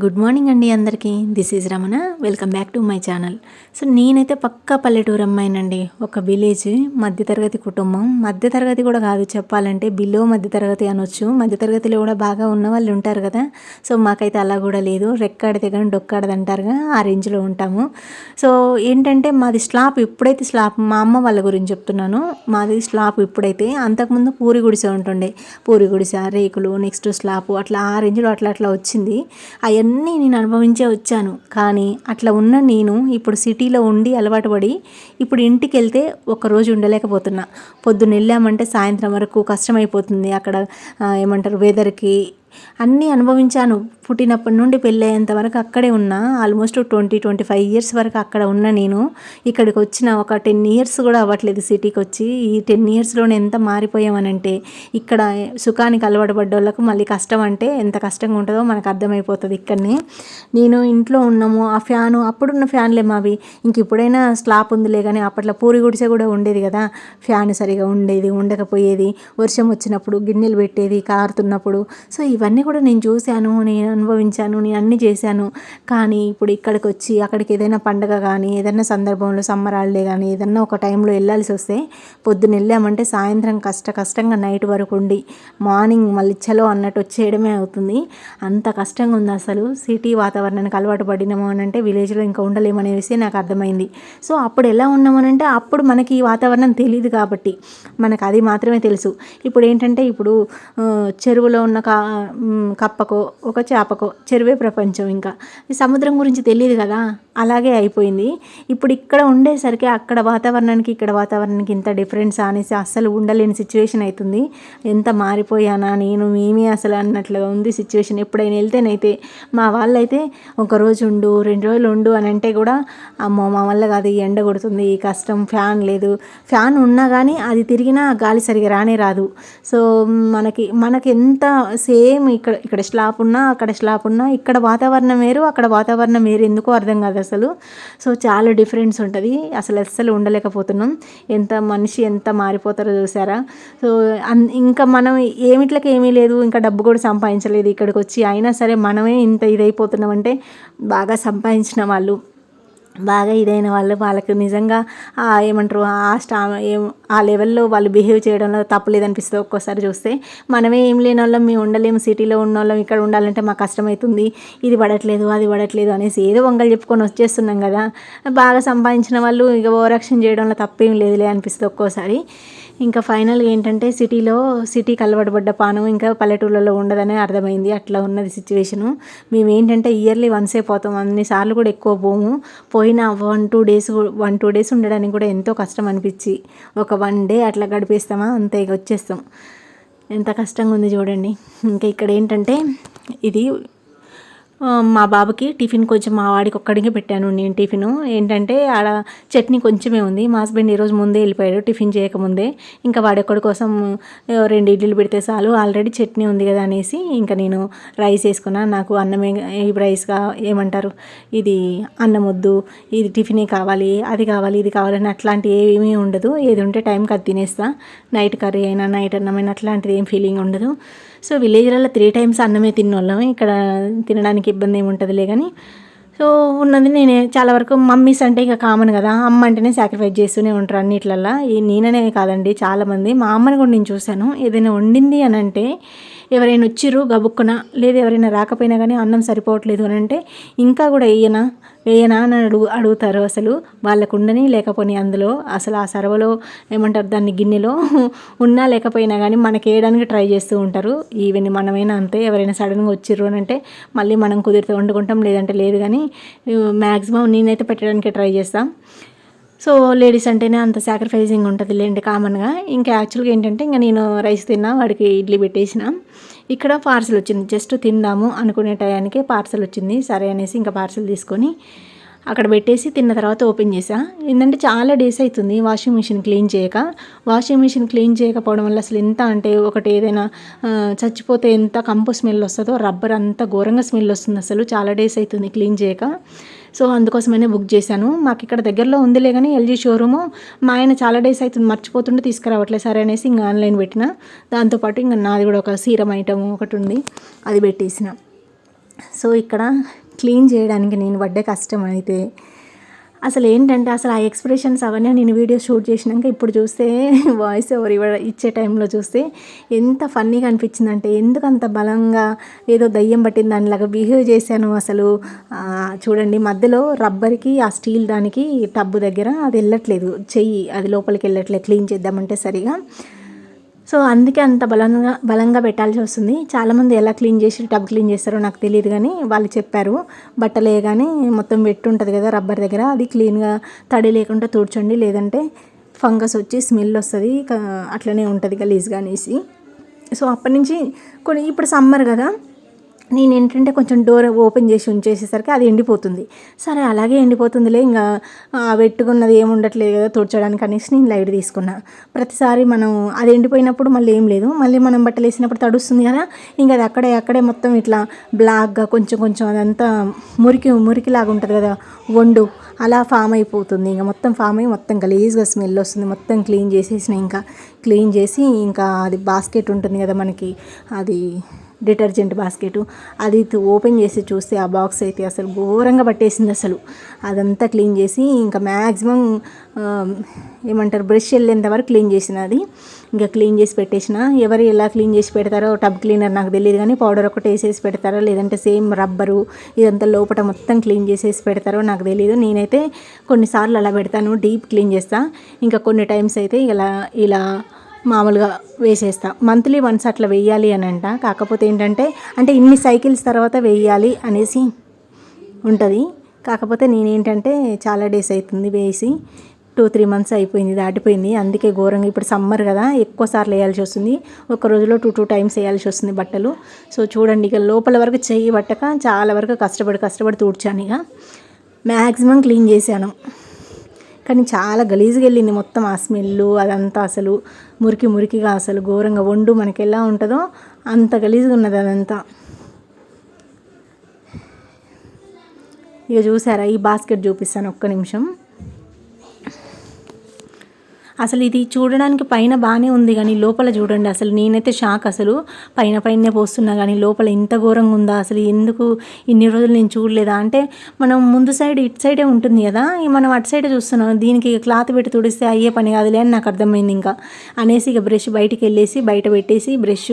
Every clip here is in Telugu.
గుడ్ మార్నింగ్ అండి అందరికీ. This is Ramana. Welcome back to my channel. So నేనైతే పక్కా పల్లెటూరు అమ్మాయినండి. ఒక విలేజ్, మధ్యతరగతి కుటుంబం. మధ్యతరగతి కూడా కాదు, చెప్పాలంటే బిలో మధ్యతరగతి అనొచ్చు. మధ్యతరగతిలో కూడా బాగా ఉన్న వాళ్ళు ఉంటారు కదా. సో మాకైతే అలా కూడా లేదు. రెక్కాడితే కానీ డొక్కాడదు అంటారుగా, ఆ రేంజ్లో ఉంటాము. సో ఏంటంటే మాది స్లాప్. ఇప్పుడైతే స్లాప్, మా అమ్మ వాళ్ళ గురించి చెప్తున్నాను. మాది స్లాప్ ఇప్పుడైతే. అంతకుముందు పూరి గుడిసె ఉంటుండే. పూరి గుడిసె, రేకులు, నెక్స్ట్ స్లాపు, అట్లా ఆ రేంజ్లో అట్లా వచ్చింది. అవన్నీ నేను అనుభవించే వచ్చాను. కానీ అట్లా ఉన్న నేను ఇప్పుడు సిటీలో ఉండి అలవాటు పడి ఇప్పుడు ఇంటికి వెళ్తే ఒక్కరోజు ఉండలేకపోతున్నా. పొద్దున్న వెళ్ళామంటే సాయంత్రం వరకు కష్టమైపోతుంది. అక్కడ ఏమంటారు, వెదర్కి అన్నీ అనుభవించాను. పుట్టినప్పటి నుండి పెళ్ళయ్యేంత వరకు అక్కడే ఉన్నా. ఆల్మోస్ట్ 25 ఇయర్స్ వరకు అక్కడ ఉన్న నేను ఇక్కడికి వచ్చిన ఒక 10 ఇయర్స్ కూడా అవ్వట్లేదు సిటీకి వచ్చి. ఈ 10 ఇయర్స్లోనే ఎంత మారిపోయామనంటే, ఇక్కడ సుఖానికి అలవాటు పడ్డోళ్ళకు మళ్ళీ కష్టం అంటే ఎంత కష్టంగా ఉంటుందో మనకు అర్థమైపోతుంది. ఇక్కడనే నేను ఇంట్లో ఉన్నాము. ఆ ఫ్యాను అప్పుడున్న ఫ్యాన్లే మావి. ఇంక ఇప్పుడైనా స్లాప్ ఉందిలే, కానీ అప్పట్లో పూరి గుడిసె కూడా ఉండేది కదా. ఫ్యాన్ సరిగా ఉండేది ఉండకపోయేది. వర్షం వచ్చినప్పుడు గిన్నెలు పెట్టేది కారుతున్నప్పుడు. సో ఇవన్నీ కూడా నేను చూశాను, నేను అనుభవించాను, నేను అన్నీ చేశాను. కానీ ఇప్పుడు ఇక్కడికి వచ్చి అక్కడికి ఏదైనా పండగ కానీ, ఏదైనా సందర్భంలో సమ్మర్ హాలిడే కానీ, ఏదైనా ఒక టైంలో వెళ్ళాల్సి వస్తే పొద్దున్న వెళ్ళామంటే సాయంత్రం కష్టంగా నైట్ వరకు ఉండి మార్నింగ్ మళ్ళీ చలో అన్నట్టు వచ్చేయడమే అవుతుంది. అంత కష్టంగా ఉంది అసలు. సిటీ వాతావరణానికి అలవాటు పడినాము అని అంటే విలేజ్లో ఇంకా ఉండలేమనే విషయం నాకు అర్థమైంది. సో అప్పుడు ఎలా ఉన్నామనంటే, అప్పుడు మనకి ఈ వాతావరణం తెలియదు కాబట్టి మనకు అది మాత్రమే తెలుసు. ఇప్పుడు ఏంటంటే, ఇప్పుడు చెరువులో ఉన్న కప్పకో ఒక చేపకో చెరువే ప్రపంచం. ఇంకా ఈ సముద్రం గురించి తెలియదు కదా, అలాగే అయిపోయింది. ఇప్పుడు ఇక్కడ ఉండేసరికి అక్కడ వాతావరణానికి ఇక్కడ వాతావరణానికి ఇంత డిఫరెన్స్ అనేసి అస్సలు ఉండలేని సిచ్యువేషన్ అవుతుంది. ఎంత మారిపోయానా నేను, మేమే అసలు అన్నట్లుగా ఉంది సిచ్యువేషన్. ఎప్పుడైనా వెళ్తేనైతే మా వాళ్ళైతే ఒకరోజు ఉండు, 2 రోజులు ఉండు అని అంటే కూడా అమ్మో మా వల్ల కాదు, ఈ ఎండ కొడుతుంది, ఈ కష్టం, ఫ్యాన్ లేదు. ఫ్యాన్ ఉన్నా కానీ అది తిరిగినా గాలి సరిగా రానే రాదు. సో మనకి ఎంత సేమ్ ఇక్కడ స్లాప్ ఉన్నా అక్కడ స్లాప్ ఉన్నా, ఇక్కడ వాతావరణం వేరు అక్కడ వాతావరణం వేరు, ఎందుకో అర్థం కాదు అసలు. సో చాలా డిఫరెన్స్ ఉంటుంది. అస్సలు ఉండలేకపోతున్నాం. మనిషి ఎంత మారిపోతారో చూసారా. సో ఇంకా మనం ఏమిట్లకి ఏమీ లేదు, ఇంకా డబ్బు కూడా సంపాదించలేదు ఇక్కడికి వచ్చి. అయినా సరే మనమే ఇంత ఇదైపోతున్నాం అంటే, బాగా సంపాదించిన వాళ్ళు, బాగా ఇదైన వాళ్ళకి నిజంగా ఏమంటారు, ఆ లెవెల్లో వాళ్ళు బిహేవ్ చేయడంలో తప్పులేదనిపిస్తుంది ఒక్కోసారి చూస్తే. మనమే ఏం లేని వాళ్ళం, మేము ఉండలేము, సిటీలో ఉన్న వాళ్ళం ఇక్కడ ఉండాలంటే మాకు కష్టమవుతుంది, ఇది పడట్లేదు అది పడట్లేదు అనేసి ఏదో వంగలు చెప్పుకొని వచ్చేస్తున్నాం కదా. బాగా సంపాదించిన వాళ్ళు ఇక ఓవరాక్షన్ చేయడంలో తప్పేం లేదులే అనిపిస్తుంది ఒక్కోసారి. ఇంకా ఫైనల్గా ఏంటంటే, సిటీకి అలవాటు పడ్డ పానం ఇంకా పల్లెటూళ్ళలో ఉండదని అర్థమైంది. అట్లా ఉన్నది సిచ్యువేషను. మేము ఏంటంటే ఇయర్లీ వన్సే పోతాం, అన్నిసార్లు కూడా ఎక్కువ పోయినా 1-2 డేస్ ఉండడానికి కూడా ఎంతో కష్టం అనిపించి ఒక 1 డే అట్లా గడిపేస్తామా, అంతే ఇక వచ్చేస్తాం. ఎంత కష్టంగా ఉంది చూడండి. ఇంకా ఇక్కడ ఏంటంటే, ఇది మా బాబుకి టిఫిన్ కొంచెం, మా వాడికి ఒక్కడికే పెట్టాను నేను టిఫిను. ఏంటంటే ఆడ చట్నీ కొంచెమే ఉంది. మా హస్బెండ్ ఈరోజు ముందే వెళ్ళిపోయాడు టిఫిన్ చేయకముందే. ఇంకా వాడి ఒక్కడి కోసం 2 ఇడ్లీలు పెడితే చాలు, ఆల్రెడీ చట్నీ ఉంది కదా అనేసి ఇంకా నేను రైస్ వేసుకున్నా. నాకు అన్నమే ఈ రైస్గా ఏమంటారు, ఇది అన్నం వద్దు, ఇది టిఫినే కావాలి, అది కావాలి ఇది కావాలని అట్లాంటి ఏమీ ఉండదు. ఏది ఉంటే టైంకి అది తినేస్తా. నైట్ కర్రీ అయినా నైట్ అన్నమైనా అట్లాంటిది ఏం ఫీలింగ్ ఉండదు. సో విలేజ్లలో 3 టైమ్స్ అన్నమే తిన్నోళ్ళం. ఇక్కడ తినడానికి ఇబ్బంది ఏమి ఉంటుందిలే కానీ. సో ఉన్నది నేనే చాలా వరకు. మమ్మీస్ అంటే ఇక కామన్ కదా, అమ్మ అంటేనే సాక్రిఫైస్ చేస్తూనే ఉంటారు అన్నిట్లల్లో. నేననే కాదండి, చాలామంది. మా అమ్మని కూడా నేను చూశాను. ఏదైనా వండింది అని అంటే, ఎవరైనా వచ్చిర్రు గబుక్కున, లేదు ఎవరైనా రాకపోయినా కానీ అన్నం సరిపోవట్లేదు అని అంటే, ఇంకా కూడా వేయనా అని అడుగుతారు. అసలు వాళ్ళకు ఉండని లేకపోని అందులో అసలు ఆ సర్వలో ఏమంటారు దాన్ని, గిన్నెలో ఉన్నా లేకపోయినా కానీ మనకి వేయడానికి ట్రై చేస్తూ ఉంటారు. ఈవెన్ మనమైనా అంతే. ఎవరైనా సడన్గా వచ్చిర్రు అని అంటే మళ్ళీ మనం కుదిరితే వండుకుంటాం, లేదంటే లేదు. కానీ మ్యాక్సిమం నేనైతే పెట్టడానికి ట్రై చేస్తాను. సో లేడీస్ అంటేనే అంత సాక్రిఫైజింగ్ ఉంటుంది లేండి కామన్గా. ఇంకా యాక్చువల్గా ఏంటంటే, ఇంకా నేను రైస్ తిన్నా, వాడికి ఇడ్లీ పెట్టేసిన. ఇక్కడ పార్సల్ వచ్చింది. జస్ట్ తిందాము అనుకునే టయానికే పార్సల్ వచ్చింది. సరే అనేసి ఇంకా పార్సల్ తీసుకొని అక్కడ పెట్టేసి తిన్న తర్వాత ఓపెన్ చేసా. ఏంటంటే చాలా డేస్ అవుతుంది వాషింగ్ మిషన్ క్లీన్ చేయకపోవడం వల్ల అసలు ఎంత అంటే, ఒకటి ఏదైనా చచ్చిపోతే ఎంత కంపు స్మెల్ వస్తుందో, రబ్బర్ అంత ఘోరంగా స్మెల్ వస్తుంది అసలు. చాలా డేస్ అవుతుంది క్లీన్ చేయక. సో అందుకోసమనే బుక్ చేశాను. మాకు ఇక్కడ దగ్గరలో ఉందిలే కానీ ఎల్జీ షోరూము. మా ఆయన చాలా డేస్ అవుతుంది మర్చిపోతుంటే తీసుకురావట్లేదు. సరే అనేసి ఇంకా ఆన్లైన్ పెట్టిన. దాంతోపాటు ఇంకా నాది కూడా ఒక సీరం ఐటమ్ ఒకటి ఉంది, అది పెట్టేసిన. సో ఇక్కడ క్లీన్ చేయడానికి నేను పడ్డ కష్టం అయితే అసలు ఏంటంటే అసలు ఆ ఎక్స్ప్రెషన్స్ అవన్నీ నేను వీడియో షూట్ చేసినాక ఇప్పుడు చూస్తే వాయిస్ ఓవర్ ఇచ్చే టైంలో చూస్తే ఎంత ఫన్నీగా అనిపించిందంటే ఎందుకు అంత బలంగా ఏదో దయ్యం పట్టిన దానిలాగా బిహేవ్ చేశాను అసలు. చూడండి మధ్యలో రబ్బర్కి ఆ స్టీల్ దానికి టబ్బు దగ్గర అది వెళ్ళట్లేదు, చెయ్యి అది లోపలికి వెళ్ళట్లేదు క్లీన్ చేద్దామంటే సరిగా. సో అందుకే అంత బలంగా పెట్టాల్సి వస్తుంది. చాలామంది ఎలా క్లీన్ చేసి టబ్ క్లీన్ చేస్తారో నాకు తెలియదు, కానీ వాళ్ళు చెప్పారు బట్టలే కానీ మొత్తం వెట్టు ఉంటుంది కదా రబ్బర్ దగ్గర, అది క్లీన్గా తడి లేకుండా తుడ్చండి, లేదంటే ఫంగస్ వచ్చి స్మెల్ వస్తుంది, అట్లనే ఉంటుంది గలీజ్గా అనేసి. సో అప్పటి నుంచి ఇప్పుడు సమ్మర్ కదా, నేను ఏంటంటే కొంచెం డోర్ ఓపెన్ చేసి ఉంచేసేసరికి అది ఎండిపోతుంది. సరే అలాగే ఎండిపోతుందిలే, ఇంకా పెట్టుకున్నది ఏమి ఉండట్లేదు కదా తుడ్చడానికి అనేసి నేను లైట్ తీసుకున్నా. ప్రతిసారి మనం అది ఎండిపోయినప్పుడు మళ్ళీ ఏం లేదు, మళ్ళీ మనం బట్టలు వేసినప్పుడు తడుస్తుంది కదా, ఇంకా అది అక్కడే మొత్తం ఇట్లా బ్లాక్గా కొంచెం అదంతా మురికిలాగా ఉంటుంది కదా వండు, అలా ఫామ్ అయిపోతుంది. ఇంకా మొత్తం ఫామ్ అయ్యి మొత్తం గలీజ్గా స్మెల్ వస్తుంది. మొత్తం క్లీన్ చేసేసిన, ఇంకా క్లీన్ చేసి ఇంకా అది బాస్కెట్ ఉంటుంది కదా మనకి, అది డిటర్జెంట్ బాస్కెట్, అది ఓపెన్ చేసి చూస్తే ఆ బాక్స్ అయితే అసలు ఘోరంగా పట్టేసింది. అసలు అదంతా క్లీన్ చేసి ఇంకా మ్యాక్సిమం ఏమంటారు బ్రష్ వెళ్ళేంత వరకు క్లీన్ చేసిన, అది ఇంకా క్లీన్ చేసి పెట్టేసిన. ఎవరు ఎలా క్లీన్ చేసి పెడతారో టబ్ క్లీనర్ నాకు తెలియదు, కానీ పౌడర్ ఒకటి వేసేసి పెడతారో లేదంటే సేమ్ రబ్బరు ఇదంతా లోపల మొత్తం క్లీన్ చేసేసి పెడతారో నాకు తెలియదు. నేనైతే కొన్నిసార్లు అలా పెడతాను, డీప్ క్లీన్ చేస్తా. ఇంకా కొన్ని టైమ్స్ అయితే ఇలా మామూలుగా వేసేస్తా. మంత్లీ వన్స్ అట్లా వేయాలి అని అంట. కాకపోతే ఏంటంటే ఇన్ని సైకిల్స్ తర్వాత వేయాలి అనేసి ఉంటుంది. కాకపోతే నేనేంటంటే చాలా డేస్ అవుతుంది వేసి, 2-3 months అయిపోయింది, దాటిపోయింది. అందుకే ఘోరంగా ఇప్పుడు సమ్మర్ కదా ఎక్కువ సార్లు వేయాల్సి వస్తుంది. ఒక రోజులో 2 times వేయాల్సి వస్తుంది బట్టలు. సో చూడండి ఇక లోపల వరకు చెయ్యి పట్టక చాలా వరకు కష్టపడి తూడ్చాను. ఇక మ్యాక్సిమం క్లీన్ చేశాను, కానీ చాలా గలీజ్గా వెళ్ళింది మొత్తం. ఆ స్మెల్ అదంతా అసలు మురికిగా అసలు ఘోరంగా వండు మనకి ఎలా ఉంటుందో అంత గలీజ్గా ఉన్నది అదంతా. ఇక చూసారా, ఈ బాస్కెట్ చూపిస్తాను ఒక్క నిమిషం. అసలు ఇది చూడడానికి పైన బాగానే ఉంది, కానీ లోపల చూడండి అసలు నేనైతే షాక్. అసలు పైన పోస్తున్నా కానీ లోపల ఇంత ఘోరంగా ఉందా, అసలు ఎందుకు ఇన్ని రోజులు నేను చూడలేదా అంటే, మనం ముందు సైడ్ ఇటు సైడే ఉంటుంది కదా, మనం అటు సైడే చూస్తున్నాం, దీనికి క్లాత్ పెట్టి తుడిస్తే అయ్యే పని కాదులే అని నాకు అర్థమైంది. ఇంకా అనేసి ఇక బ్రష్ బయటికి వెళ్ళేసి బయట పెట్టేసి బ్రష్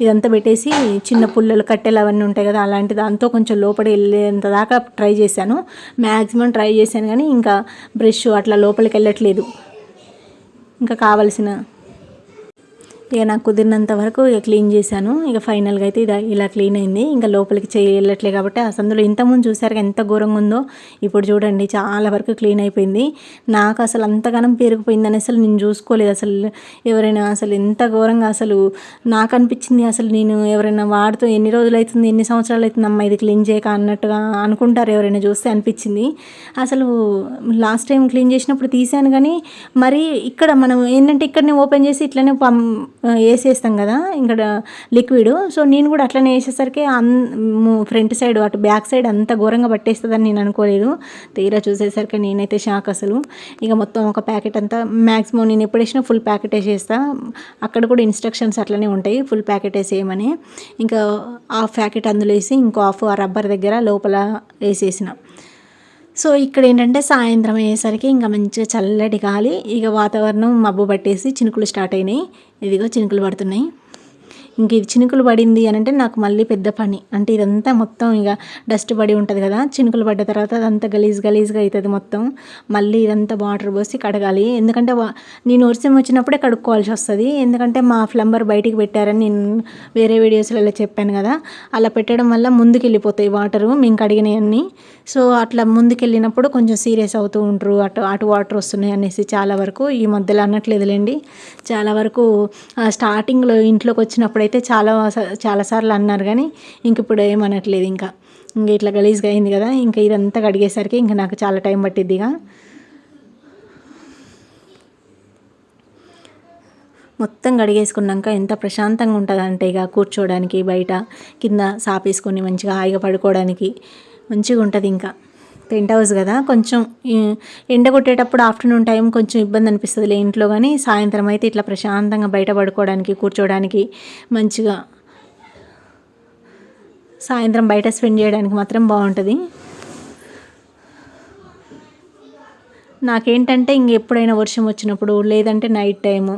ఇదంతా పెట్టేసి చిన్న పుల్లలు కట్టెలు అవన్నీ ఉంటాయి కదా, అలాంటి దాంతో కొంచెం లోపల వెళ్ళేంత దాకా ట్రై చేశాను. మ్యాక్సిమం ట్రై చేశాను, కానీ ఇంకా బ్రష్ అట్లా లోపలికి వెళ్ళట్లేదు. ఇంకా కావలసిన ఇక నాకు కుదిరినంత వరకు ఇక క్లీన్ చేశాను. ఇక ఫైనల్గా అయితే ఇలా క్లీన్ అయింది. ఇంకా లోపలికి చేయట్లే కాబట్టి ఆ సందులో ఇంతకుముందు చూసారు ఎంత ఘోరంగా ఉందో, ఇప్పుడు చూడండి చాలా వరకు క్లీన్ అయిపోయింది. నాకు అసలు అంతగానం పేరుకుపోయిందని అసలు నేను చూసుకోలేదు. అసలు ఎవరైనా అసలు ఎంత ఘోరంగా అసలు నాకు అనిపించింది. అసలు నేను ఎవరైనా వాడుతూ ఎన్ని రోజులు అవుతుంది, ఎన్ని సంవత్సరాలు అవుతుంది అమ్మ ఇది క్లీన్ చేయక అన్నట్టుగా అనుకుంటారు ఎవరైనా చూస్తే అనిపించింది. అసలు లాస్ట్ టైం క్లీన్ చేసినప్పుడు తీసాను, కానీ మరి ఇక్కడ మనం ఏంటంటే ఇక్కడనే ఓపెన్ చేసి ఇట్లనే వేసేస్తాం కదా ఇక్కడ లిక్విడ్. సో నేను కూడా అట్లనే వేసేసరికి ఫ్రంట్ సైడ్ అటు బ్యాక్ సైడ్ అంత ఘోరంగా పట్టేస్తుందని నేను అనుకోలేదు. తీరా చూసేసరికి నేనైతే షాక్ అసలు. ఇక మొత్తం ఒక ప్యాకెట్ అంతా మ్యాక్సిమం నేను ఎప్పుడు వేసినా ఫుల్ ప్యాకెట్ వేసేస్తా. అక్కడ కూడా ఇన్స్ట్రక్షన్స్ అట్లనే ఉంటాయి ఫుల్ ప్యాకెట్ వేసేయమని. ఇంకా హాఫ్ ప్యాకెట్ అందులో వేసి ఇంకో హాఫ్ ఆ రబ్బర్ దగ్గర లోపల వేసేసిన. సో ఇక్కడ ఏంటంటే సాయంత్రం అయ్యేసరికి ఇంకా మంచిగా చల్లటి గాలి, ఇక వాతావరణం మబ్బు పట్టేసి చినుకులు స్టార్ట్ అయినాయి. ఇదిగో చినుకులు పడుతున్నాయి. ఇంక ఇది చినుకులు పడింది అని అంటే నాకు మళ్ళీ పెద్ద పని. అంటే ఇదంతా మొత్తం ఇక డస్ట్ పడి ఉంటుంది కదా, చినుకులు పడ్డ తర్వాత అదంతా గలీజ్గా అవుతుంది మొత్తం. మళ్ళీ ఇదంతా వాటర్ పోసి కడగాలి, ఎందుకంటే నేను వర్షం వచ్చినప్పుడే కడుక్కోవాల్సి వస్తుంది. ఎందుకంటే మా ప్లంబర్ బయటికి పెట్టారని నేను వేరే వీడియోస్లలో చెప్పాను కదా, అలా పెట్టడం వల్ల ముందుకు వెళ్ళిపోతాయి వాటరు మేము కడిగినవన్నీ. సో అట్లా ముందుకెళ్ళినప్పుడు కొంచెం సీరియస్ అవుతూ ఉంటారు, అటు వాటర్ వస్తున్నాయి అనేసి. చాలా వరకు ఈ మధ్యలో అనట్లేదులేండి, చాలా వరకు స్టార్టింగ్లో ఇంట్లోకి వచ్చినప్పుడైతే చాలాసార్లు అన్నారు, కానీ ఇంక ఇప్పుడు ఏమనట్లేదు. ఇంకా ఇట్లా గలీజ్గా అయింది కదా, ఇంకా ఇదంతా కడిగేసరికి ఇంకా నాకు చాలా టైం పట్టిద్ది. ఇక మొత్తం కడిగేసుకున్నాక ఎంత ప్రశాంతంగా ఉంటుంది అంటే ఇక కూర్చోవడానికి బయట కింద సాపేసుకొని మంచిగా హాయిగా పడుకోవడానికి మంచిగా ఉంటుంది. ఇంకా పెంట్ హౌస్ కదా, కొంచెం ఎండ కొట్టేటప్పుడు ఆఫ్టర్నూన్ టైం కొంచెం ఇబ్బంది అనిపిస్తుంది ఇంట్లో, కానీ సాయంత్రం అయితే ఇట్లా ప్రశాంతంగా బయట పడుకోవడానికి కూర్చోవడానికి మంచిగా. సాయంత్రం బయట స్పెండ్ చేయడానికి మాత్రం బాగుంటుంది. నాకేంటంటే ఎప్పుడైనా వర్షం వచ్చినప్పుడు లేదంటే నైట్ టైము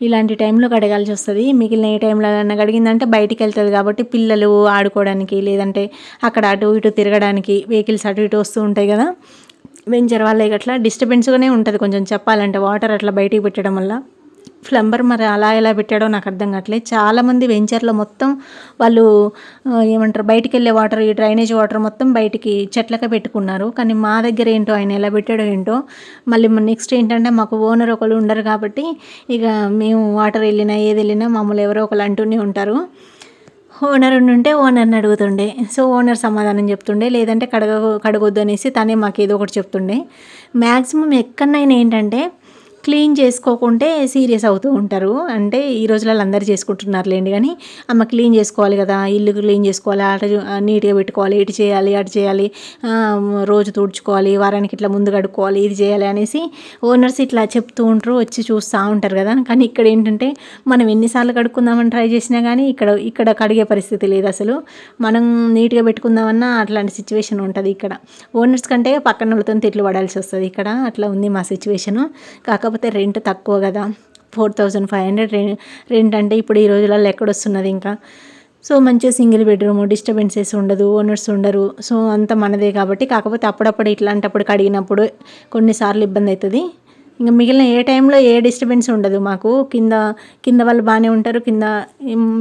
ఇలాంటి టైంలో కడగాల్సి వస్తుంది. మిగిలిన ఏ టైంలో అయినా కడిగిందంటే బయటికి వెళ్తుంది కాబట్టి పిల్లలు ఆడుకోవడానికి లేదంటే అక్కడ అటు ఇటు తిరగడానికి వెహికల్స్ అటు ఇటు వస్తూ ఉంటాయి కదా, వెంచర్ వాళ్ళకి అట్లా డిస్టర్బెన్స్గానే ఉంటుంది కొంచెం చెప్పాలంటే వాటర్ అట్లా బయటికి పెట్టడం వల్ల. ప్లంబర్ మరి అలా ఎలా పెట్టాడో నాకు అర్థం కావట్లేదు. చాలామంది వెంచర్లో మొత్తం వాళ్ళు ఏమంటారు బయటికి వెళ్ళే వాటర్, ఈ డ్రైనేజ్ వాటర్ మొత్తం బయటికి చెట్లకే పెట్టుకున్నారు. కానీ మా దగ్గర ఏంటో ఆయన ఎలా పెట్టాడో ఏంటో. మళ్ళీ నెక్స్ట్ ఏంటంటే మాకు ఓనర్ ఒకరు ఉండరు కాబట్టి ఇక మేము వాటర్ వెళ్ళినా ఏది వెళ్ళినా మమ్మల్ని ఎవరో ఒకరు అంటూనే ఉంటారు. ఓనర్ ఉంటే ఓనర్ని అడుగుతుండే, సో ఓనర్ సమాధానం చెప్తుండే, లేదంటే కడగొద్దు అనేసి తనే మాకు ఏదో ఒకటి చెప్తుండే. మ్యాక్సిమం ఎక్కడైనా ఏంటంటే క్లీన్ చేసుకోకుంటే సీరియస్ అవుతూ ఉంటారు. అంటే ఈ రోజులలో అందరూ చేసుకుంటున్నారులేండి, కానీ అమ్మ క్లీన్ చేసుకోవాలి కదా, ఇల్లు క్లీన్ చేసుకోవాలి, అటు నీట్గా పెట్టుకోవాలి, ఇటు చేయాలి అటు చేయాలి, రోజు తుడుచుకోవాలి, వారానికి ఇట్లా ముందు కడుక్కోవాలి, ఇది చేయాలి అనేసి ఓనర్స్ ఇట్లా చెప్తూ ఉంటారు, వచ్చి చూస్తూ ఉంటారు కదా. కానీ ఇక్కడ ఏంటంటే మనం ఎన్నిసార్లు కడుక్కుందామని ట్రై చేసినా కానీ ఇక్కడ కడిగే పరిస్థితి లేదు అసలు. మనం నీట్గా పెట్టుకుందామన్నా అట్లాంటి సిచ్యువేషన్ ఉంటుంది ఇక్కడ. ఓనర్స్ కంటే పక్కన వాళ్ళతో తిట్లు పడాల్సి వస్తుంది ఇక్కడ. అట్లా ఉంది మా సిచ్యువేషను. కాకపోతే రెంట్ తక్కువ కదా, 4500 రెంట్ అంటే ఇప్పుడు ఈ రోజులలో ఎక్కడొస్తున్నది ఇంకా. సో మంచిగా సింగిల్ బెడ్రూమ్, డిస్టర్బెన్సెస్ ఉండదు, ఓనర్స్ ఉండరు, సో అంత మనదే కాబట్టి. కాకపోతే అప్పుడప్పుడు ఇట్లాంటప్పుడు కడిగినప్పుడు కొన్నిసార్లు ఇబ్బంది అవుతుంది. ఇంకా మిగిలిన ఏ టైంలో ఏ డిస్టర్బెన్స్ ఉండదు మాకు. కింద వాళ్ళు బాగానే ఉంటారు. కింద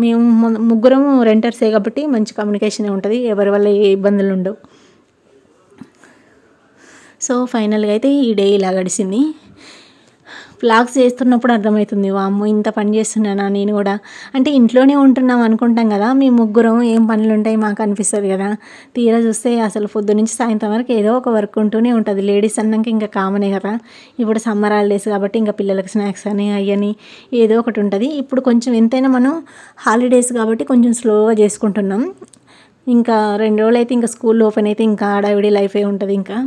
మేము ముగ్గురం రెంటర్సే కాబట్టి మంచి కమ్యూనికేషనే ఉంటుంది, ఎవరి వల్ల ఏ ఇబ్బందులు ఉండవు. సో ఫైనల్గా అయితే ఈ డే ఇలా గడిచింది. వ్లాగ్స్ చేస్తున్నప్పుడు అర్థమవుతుంది, వామ్మో ఇంత పని చేస్తున్నానా నేను కూడా. అంటే ఇంట్లోనే ఉంటున్నాం అనుకుంటాం కదా మీ ముగ్గురం, ఏం పనులు ఉంటాయి మాకు అనిపిస్తుంది కదా. తీరా చూస్తే అసలు పొద్దు నుంచి సాయంత్రం వరకు ఏదో ఒక వర్క్ ఉంటూనే ఉంటుంది. లేడీస్ అన్నాక ఇంకా కామనే కదా. ఇప్పుడు సమ్మర్ హాలిడేస్ కాబట్టి ఇంకా పిల్లలకి స్నాక్స్ అని అయ్యని ఏదో ఒకటి ఉంటుంది. ఇప్పుడు కొంచెం ఎంతైనా మనం హాలిడేస్ కాబట్టి కొంచెం స్లోగా చేసుకుంటున్నాం. ఇంకా 2 రోజులు అయితే ఇంకా స్కూల్ ఓపెన్ అయితే ఇంకా హడావిడి లైఫే ఉంటుంది ఇంకా.